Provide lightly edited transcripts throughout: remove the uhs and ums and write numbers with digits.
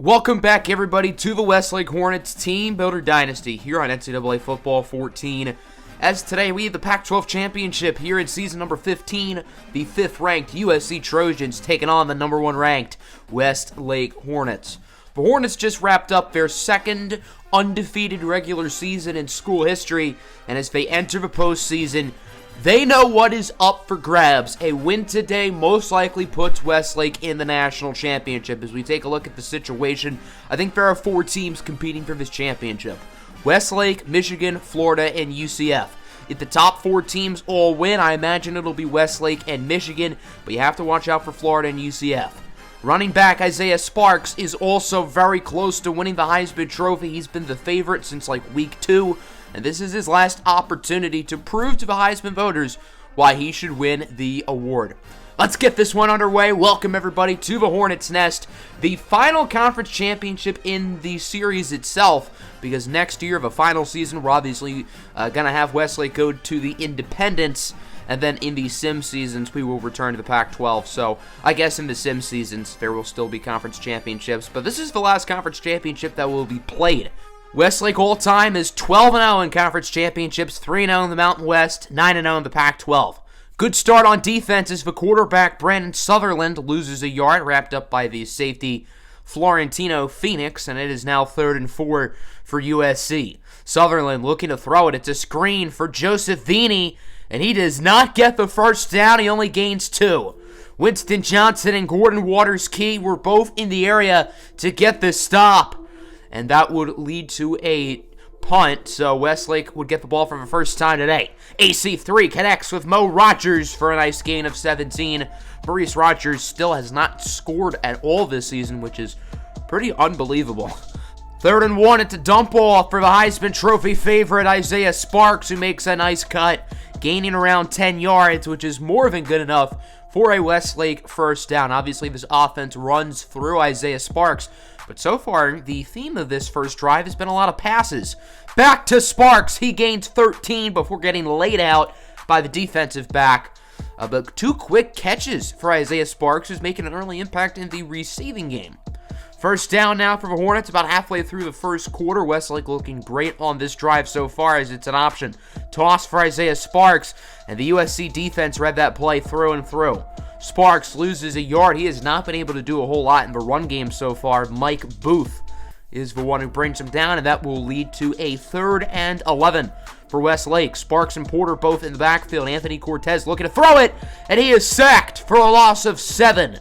Welcome back, everybody, to the Westlake Hornets Teambuilder Dynasty here on NCAA Football 14. As today, we have the Pac-12 Championship here in season number 15. The 5th-ranked USC Trojans taking on the number 1-ranked Westlake Hornets. The Hornets just wrapped up their second undefeated regular season in school history, and as they enter the postseason, they know what is up for grabs. A win today most likely puts Westlake in the national championship. As we take a look at the situation, I think there are 4 teams competing for this championship. Westlake, Michigan, Florida, and UCF. If the top 4 teams all win, I imagine it'll be Westlake and Michigan, but you have to watch out for Florida and UCF. Running back Isaiah Sparks is also very close to winning the Heisman Trophy. He's been the favorite since like week 2. And this is his last opportunity to prove to the Heisman voters why he should win the award. Let's get this one underway. Welcome, everybody, to the Hornets' Nest, the final conference championship in the series itself, because next year, the final season, we're obviously going to have Westlake go to the Independents, and then in the sim seasons, we will return to the Pac-12. So I guess in the sim seasons, there will still be conference championships, but this is the last conference championship that will be played. Westlake all-time is 12-0 in conference championships, 3-0 in the Mountain West, 9-0 in the Pac-12. Good start on defense as the quarterback, Brandon Sutherland, loses a yard, wrapped up by the safety, Florentino Phoenix, and it is now 3rd and 4 for USC. Sutherland looking to throw it. It's a screen for Joseph Vini, and he does not get the first down. He only gains 2. Winston Johnson and Gordon Waters-Key were both in the area to get the stop, and that would lead to a punt, so Westlake would get the ball for the first time today. AC3 connects with Mo Rogers for a nice gain of 17. Maurice Rogers still has not scored at all this season, which is pretty unbelievable. 3rd and 1 at the dump off for the Heisman Trophy favorite Isaiah Sparks, who makes a nice cut, gaining around 10 yards, which is more than good enough for a Westlake first down. Obviously, this offense runs through Isaiah Sparks, but so far, the theme of this first drive has been a lot of passes. Back to Sparks. He gains 13 before getting laid out by the defensive back. But 2 quick catches for Isaiah Sparks, who's making an early impact in the receiving game. First down now for the Hornets, about halfway through the first quarter. Westlake looking great on this drive so far as it's an option. Toss for Isaiah Sparks, and the USC defense read that play through and through. Sparks loses a yard. He has not been able to do a whole lot in the run game so far. Mike Booth is the one who brings him down, and that will lead to a 3rd and 11 for Westlake. Sparks and Porter both in the backfield. Anthony Cortez looking to throw it, and he is sacked for a loss of 7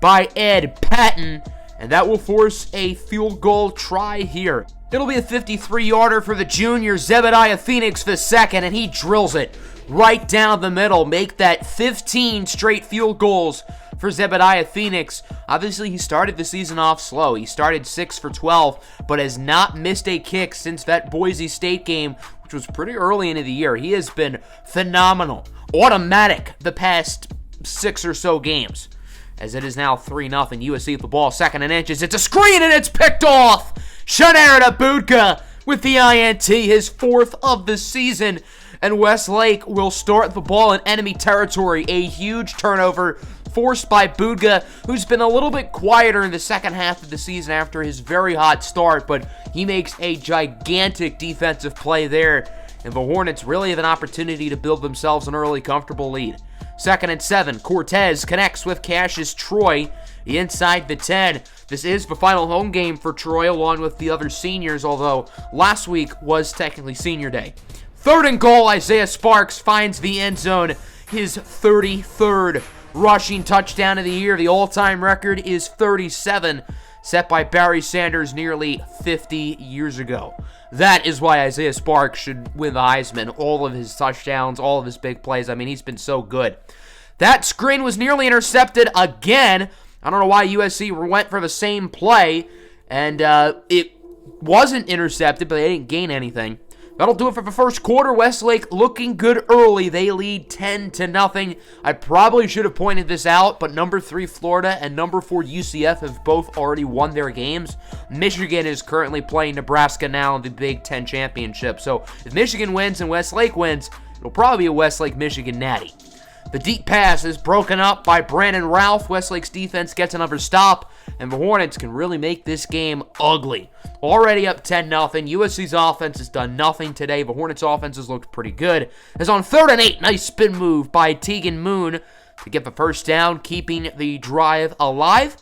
by Ed Patton, and that will force a field goal try here. It'll be a 53-yarder for the junior, Zebediah Phoenix the second, and he drills it right down the middle. Make that 15 straight field goals for Zebediah Phoenix. Obviously, he started the season off slow. He started 6 for 12, but has not missed a kick since that Boise State game, which was pretty early into the year. He has been phenomenal. Automatic the past 6 or so games, as it is now 3-0. USC with the ball, 2nd and inches. It's a screen, and it's picked off. Shanair Abudka with the INT, his 4th of the season. And Westlake will start the ball in enemy territory. A huge turnover forced by Budga, who's been a little bit quieter in the second half of the season after his very hot start, but he makes a gigantic defensive play there, and the Hornets really have an opportunity to build themselves an early comfortable lead. 2nd and 7, Cortez connects with Cassius Troy inside the 10. This is the final home game for Troy along with the other seniors, although last week was technically senior day. 3rd and goal, Isaiah Sparks finds the end zone, his 33rd rushing touchdown of the year. The all-time record is 37, set by Barry Sanders nearly 50 years ago. That is why Isaiah Sparks should win the Heisman. All of his touchdowns, all of his big plays. I mean, he's been so good. That screen was nearly intercepted again. I don't know why USC went for the same play, and it wasn't intercepted, but they didn't gain anything. That'll do it for the first quarter. Westlake looking good early. They lead 10-0. I probably should have pointed this out, but number 3 Florida and number 4 UCF have both already won their games. Michigan is currently playing Nebraska now in the Big Ten Championship. So if Michigan wins and Westlake wins, it'll probably be a Westlake-Michigan natty. The deep pass is broken up by Brandon Ralph. Westlake's defense gets another stop, and the Hornets can really make this game ugly. Already up 10-0. USC's offense has done nothing today. The Hornets' offense has looked pretty good. As on 3rd and 8, nice spin move by Teagan Moon to get the first down, keeping the drive alive.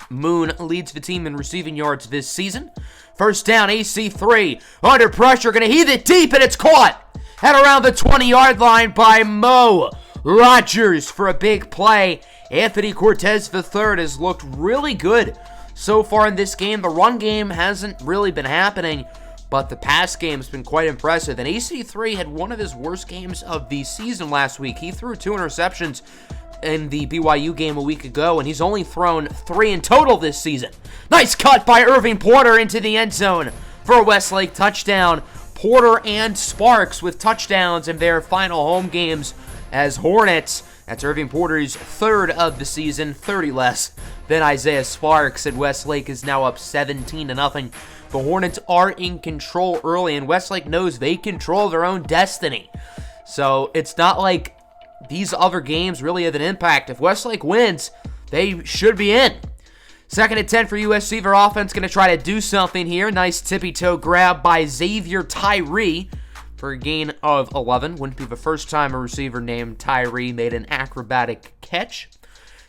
Moon leads the team in receiving yards this season. First down, AC3. Under pressure, going to heave it deep, and it's caught at around the 20-yard line by Mo Rogers for a big play. Anthony Cortez III has looked really good so far in this game. The run game hasn't really been happening, but the pass game has been quite impressive. And AC3 had one of his worst games of the season last week. He threw 2 interceptions in the BYU game a week ago, and he's only thrown 3 in total this season. Nice cut by Irving Porter into the end zone for a Westlake touchdown. Porter and Sparks with touchdowns in their final home games as Hornets. That's Irving Porter's 3rd of the season, 30 less than Isaiah Sparks, and Westlake is now up 17-0. The Hornets are in control early, and Westlake knows they control their own destiny. So it's not like these other games really have an impact. If Westlake wins, they should be in. 2nd and 10 for USC. Their offense going to try to do something here. Nice tippy-toe grab by Xavier Tyree for a gain of 11. Wouldn't be the first time a receiver named Tyree made an acrobatic catch.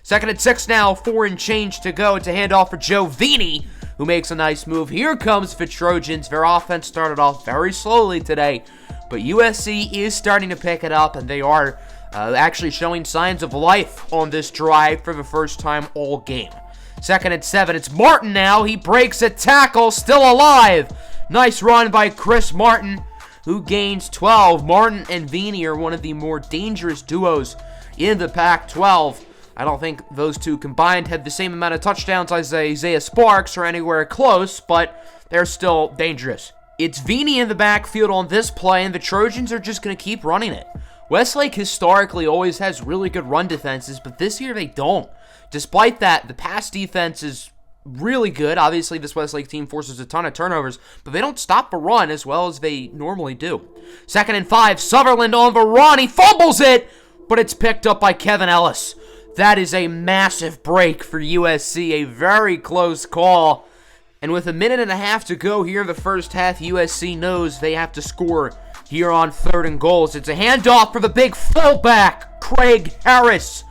2nd and 6 now, 4 and change to go. It's a handoff for Joe Vini, who makes a nice move. Here comes the Trojans. Their offense started off very slowly today, but USC is starting to pick it up, and they are actually showing signs of life on this drive for the first time all game. 2nd and 7. It's Martin now. He breaks a tackle, still alive. Nice run by Chris Martin, who gains 12. Martin and Vini are one of the more dangerous duos in the Pac-12. I don't think those two combined had the same amount of touchdowns as Isaiah Sparks or anywhere close, but they're still dangerous. It's Vini in the backfield on this play, and the Trojans are just going to keep running it. Westlake historically always has really good run defenses, but this year they don't. Despite that, the pass defense is really good. Obviously, this Westlake team forces a ton of turnovers, but they don't stop the run as well as they normally do. 2nd and 5, Sutherland on the run. He fumbles it, but it's picked up by Kevin Ellis. That is a massive break for USC, a very close call. And with a minute and a half to go here in the first half, USC knows they have to score here on 3rd and goals. It's a handoff for the big fullback, Craig Harris,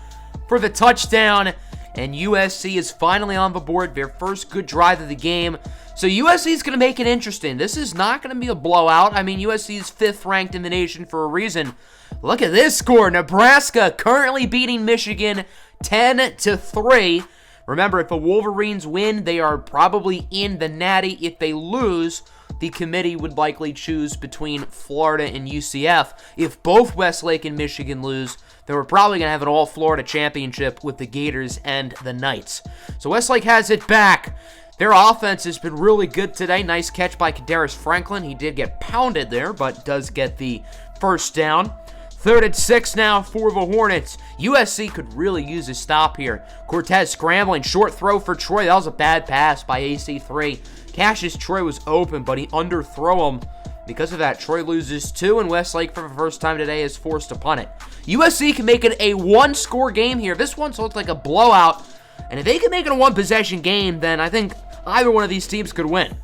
for the touchdown. And USC is finally on the board, their first good drive of the game. So USC is going to make it interesting. This is not going to be a blowout. I mean, USC is 5th ranked in the nation for a reason. Look at this score. Nebraska currently beating Michigan 10-3. Remember, if the Wolverines win, they are probably in the Natty. If they lose, the committee would likely choose between Florida and UCF. If both Westlake and Michigan lose, then we're probably going to have an all-Florida championship with the Gators and the Knights. So Westlake has it back. Their offense has been really good today. Nice catch by Kadarius Franklin. He did get pounded there, but does get the first down. 3rd and 6 now for the Hornets. USC could really use a stop here. Cortez scrambling, short throw for Troy. That was a bad pass by AC3. Cassius Troy was open, but he underthrew him. Because of that, Troy loses 2, and Westlake for the first time today is forced to punt it. USC can make it a 1-score game here. This one's looked like a blowout, and if they can make it a 1-possession game, then I think either one of these teams could win.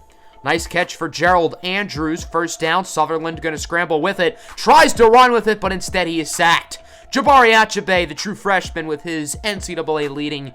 Nice catch for Gerald Andrews. First down. Sutherland going to scramble with it. Tries to run with it, but instead he is sacked. Jabari Achabe, the true freshman, with his NCAA leading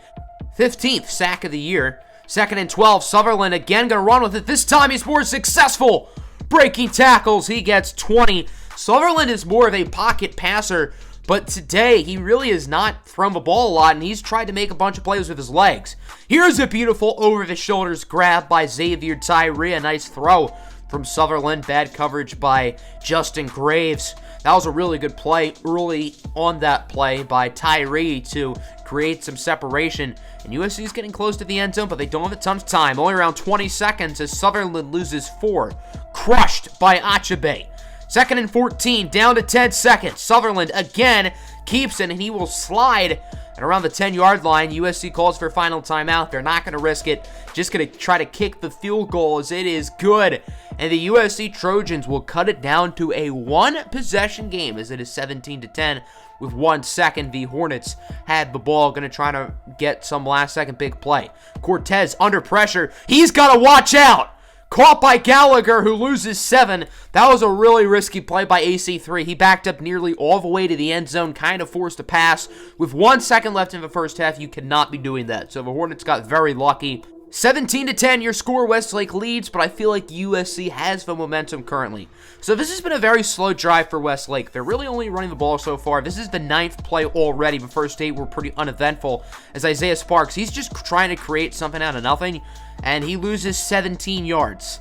15th sack of the year. 2nd and 12. Sutherland again going to run with it. This time he's more successful. Breaking tackles. He gets 20. Sutherland is more of a pocket passer, but today he really has not thrown the ball a lot, and he's tried to make a bunch of plays with his legs. Here's a beautiful over-the-shoulders grab by Xavier Tyree. A nice throw from Sutherland. Bad coverage by Justin Graves. That was a really good play early on that play by Tyree to create some separation. And USC is getting close to the end zone, but they don't have a ton of time. Only around 20 seconds as Sutherland loses 4. Crushed by Achabe. 2nd and 14, down to 10 seconds. Sutherland again keeps it, and he will slide And around the 10-yard line, USC calls for a final timeout. They're not going to risk it. Just going to try to kick the field goal as it is good. And the USC Trojans will cut it down to a one-possession game as it is 17-10 with 1 second. The Hornets had the ball, going to try to get some last-second big play. Cortez under pressure. He's got to watch out. Caught by Gallagher, who loses 7. That was a really risky play by AC3. He backed up nearly all the way to the end zone, kind of forced a pass. With 1 second left in the first half, you cannot be doing that. So the Hornets got very lucky. 17-10, your score, Westlake leads, but I feel like USC has the momentum currently. So this has been a very slow drive for Westlake. They're really only running the ball so far. This is the 9th play already. The first 8 were pretty uneventful. As Isaiah Sparks, he's just trying to create something out of nothing, and he loses 17 yards.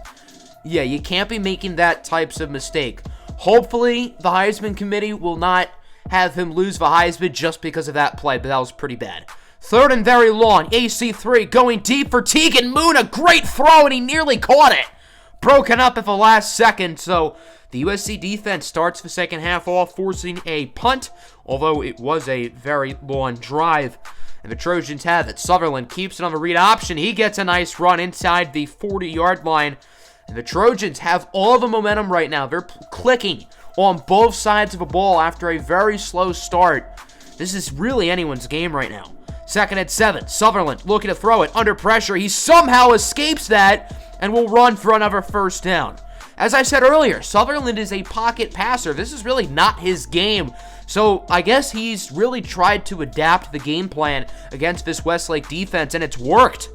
Yeah, you can't be making that types of mistake. Hopefully, the Heisman committee will not have him lose the Heisman just because of that play, but that was pretty bad. 3rd and very long. AC3 going deep for Tegan Moon. A great throw, and he nearly caught it. Broken up at the last second, so the USC defense starts the second half off, forcing a punt, although it was a very long drive. And the Trojans have it. Sutherland keeps it on the read option. He gets a nice run inside the 40-yard line. And the Trojans have all the momentum right now. They're clicking on both sides of the ball after a very slow start. This is really anyone's game right now. 2nd and 7. Sutherland looking to throw it under pressure. He somehow escapes that and will run for another first down. As I said earlier, Sutherland is a pocket passer. This is really not his game. So I guess he's really tried to adapt the game plan against this Westlake defense, and it's worked.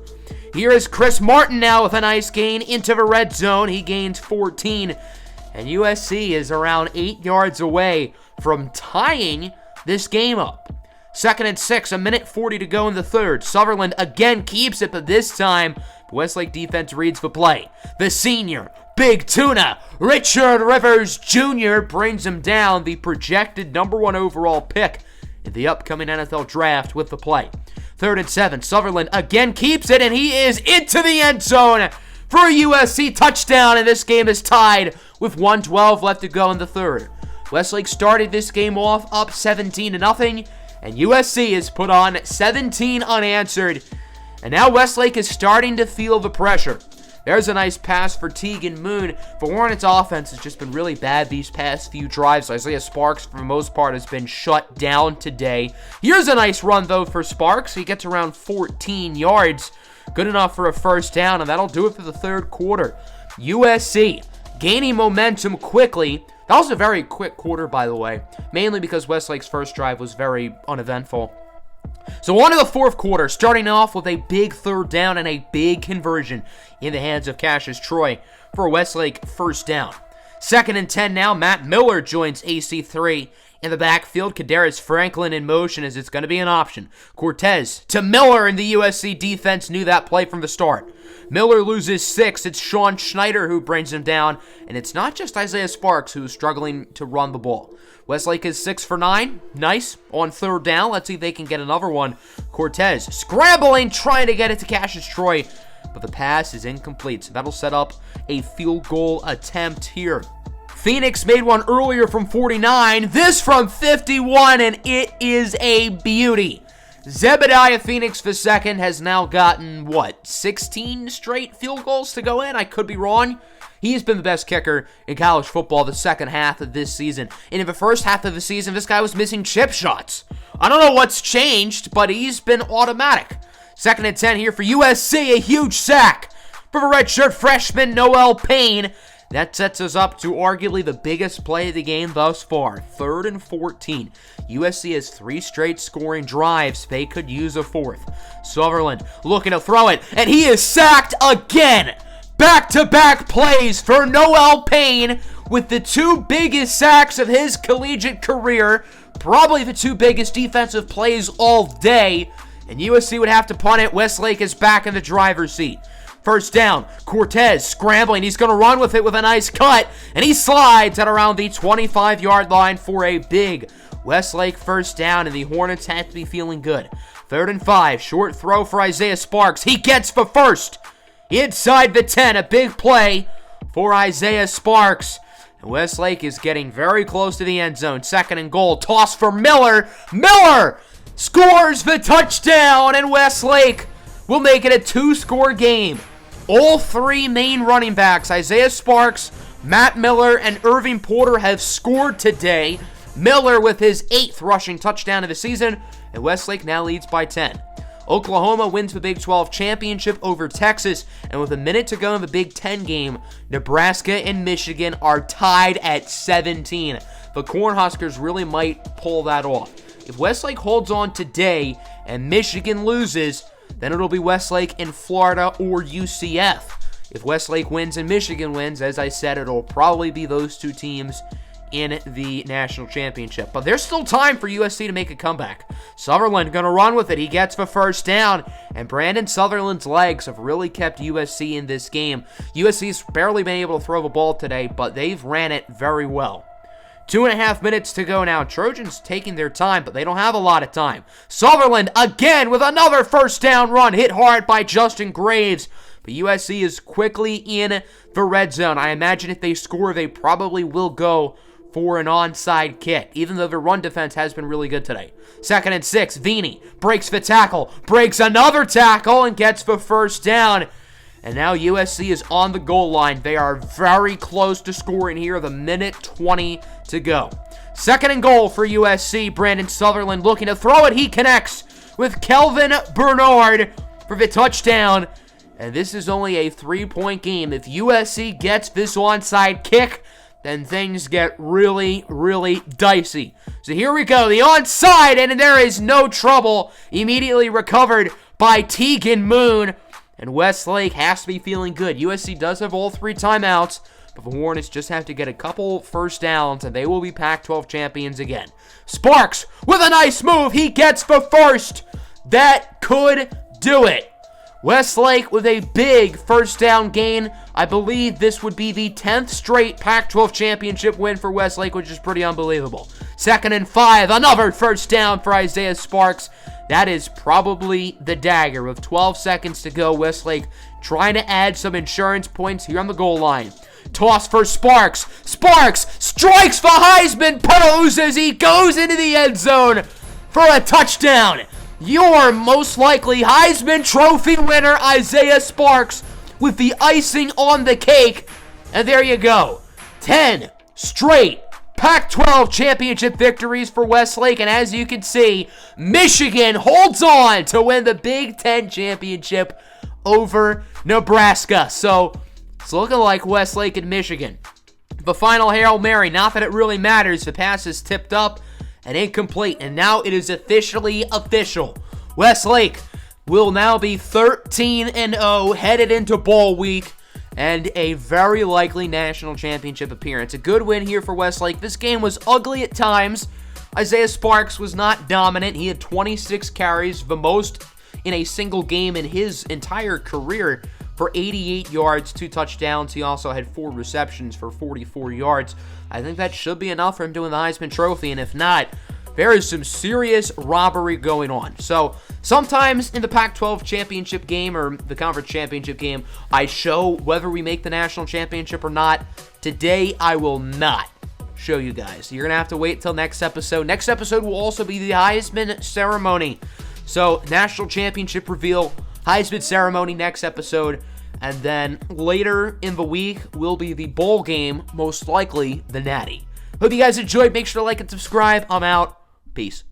Here is Chris Martin now with a nice gain into the red zone. He gains 14, and USC is around 8 yards away from tying this game up. 2nd and 6, a minute 40 to go in the third. Sutherland again keeps it, but this time, the Westlake defense reads the play. The senior, Big Tuna, Richard Rivers Jr. brings him down, the projected number 1 overall pick in the upcoming NFL draft with the play. 3rd and 7, Sutherland again keeps it, and he is into the end zone for a USC touchdown, and this game is tied with 1:12 left to go in the third. Westlake started this game off up 17-0. And USC is put on 17 unanswered. And now Westlake is starting to feel the pressure. There's a nice pass for Tegan Moon. The Hornets offense has just been really bad these past few drives. Isaiah Sparks, for the most part, has been shut down today. Here's a nice run, though, for Sparks. He gets around 14 yards. Good enough for a first down, and that'll do it for the third quarter. USC gaining momentum quickly. That was a very quick quarter, by the way, mainly because Westlake's first drive was very uneventful. So on to the fourth quarter, starting off with a big third down and a big conversion in the hands of Cassius Troy for a Westlake first down. 2nd and 10 now, Matt Miller joins AC3 in the backfield. Kadarius Franklin in motion as it's going to be an option. Cortez to Miller, and the USC defense knew that play from the start. Miller loses 6. It's Sean Schneider who brings him down, and it's not just Isaiah Sparks who's struggling to run the ball. Westlake is 6 for 9. Nice. On third down, let's see if they can get another one. Cortez scrambling, trying to get it to Cassius Troy, but the pass is incomplete, so that'll set up a field goal attempt here. Phoenix made one earlier from 49. This from 51, and it is a beauty. Zebediah Phoenix II has now gotten, 16 straight field goals to go in? I could be wrong. He's been the best kicker in college football the second half of this season. And in the first half of the season, this guy was missing chip shots. I don't know what's changed, but he's been automatic. 2nd and 10 here for USC, a huge sack for the redshirt freshman Noel Payne. That sets us up to arguably the biggest play of the game thus far. 3rd and 14. USC has 3 straight scoring drives. They could use a fourth. Sutherland looking to throw it, and he is sacked again. Back-to-back plays for Noel Payne with the 2 biggest sacks of his collegiate career. Probably the 2 biggest defensive plays all day. And USC would have to punt it. Westlake is back in the driver's seat. First down, Cortez scrambling. He's going to run with it with a nice cut, and he slides at around the 25-yard line for a big Westlake first down, and the Hornets have to be feeling good. 3rd and 5, short throw for Isaiah Sparks. He gets the first. Inside the 10, a big play for Isaiah Sparks. And Westlake is getting very close to the end zone. 2nd and goal, toss for Miller. Miller scores the touchdown, and Westlake will make it a 2-score game. All 3 main running backs, Isaiah Sparks, Matt Miller, and Irving Porter, have scored today. Miller with his 8th rushing touchdown of the season, and Westlake now leads by 10. Oklahoma wins the Big 12 championship over Texas, and with a minute to go in the Big 10 game, Nebraska and Michigan are tied at 17. The Cornhuskers really might pull that off. If Westlake holds on today and Michigan loses, then it'll be Westlake in Florida or UCF. If Westlake wins and Michigan wins, as I said, it'll probably be those 2 teams in the national championship. But there's still time for USC to make a comeback. Sutherland going to run with it. He gets the first down, and Brandon Sutherland's legs have really kept USC in this game. USC's barely been able to throw the ball today, but they've ran it very well. 2.5 minutes to go now. Trojans taking their time, but they don't have a lot of time. Sutherland again with another first down run, hit hard by Justin Graves. But USC is quickly in the red zone. I imagine if they score, they probably will go for an onside kick, even though the run defense has been really good today. 2nd and 6, Vini breaks the tackle, breaks another tackle, and gets the first down. And now USC is on the goal line. They are very close to scoring here, the minute 20 to go. 2nd and goal for USC. Brandon Sutherland looking to throw it. He connects with Kelvin Bernard for the touchdown. And this is only a 3-point game. If USC gets this onside kick, then things get really, really dicey. So here we go. The onside, and there is no trouble. Immediately recovered by Tegan Moon. And Westlake has to be feeling good. USC does have all 3 timeouts, but the Hornets just have to get a couple first downs, and they will be Pac-12 champions again. Sparks with a nice move. He gets the first. That could do it. Westlake with a big first down gain. I believe this would be the 10th straight Pac-12 championship win for Westlake, which is pretty unbelievable. 2nd and 5, another first down for Isaiah Sparks. That is probably the dagger. With 12 seconds to go, Westlake trying to add some insurance points here on the goal line. Toss for Sparks. Sparks strikes the Heisman pose as he goes into the end zone for a touchdown. Your most likely Heisman Trophy winner, Isaiah Sparks, with the icing on the cake. And there you go. 10 straight Pac-12 championship victories for Westlake. And as you can see, Michigan holds on to win the Big 10 championship over Nebraska. So it's looking like Westlake and Michigan. The final Hail Mary, not that it really matters. The pass is tipped up and incomplete, and now it is officially official. Westlake will now be 13-0, headed into bowl week, and a very likely national championship appearance. A good win here for Westlake. This game was ugly at times. Isaiah Sparks was not dominant. He had 26 carries, the most in a single game in his entire career, for 88 yards, 2 touchdowns. He also had 4 receptions for 44 yards. I think that should be enough for him to win the Heisman Trophy, and if not, there is some serious robbery going on. So sometimes in the Pac-12 championship game or the conference championship game, I show whether we make the national championship or not. Today, I will not show you guys. You're going to have to wait till next episode. Next episode will also be the Heisman ceremony. So national championship reveal, Heisman ceremony next episode, and then later in the week will be the bowl game, most likely the Natty. Hope you guys enjoyed. Make sure to like and subscribe. I'm out. Peace.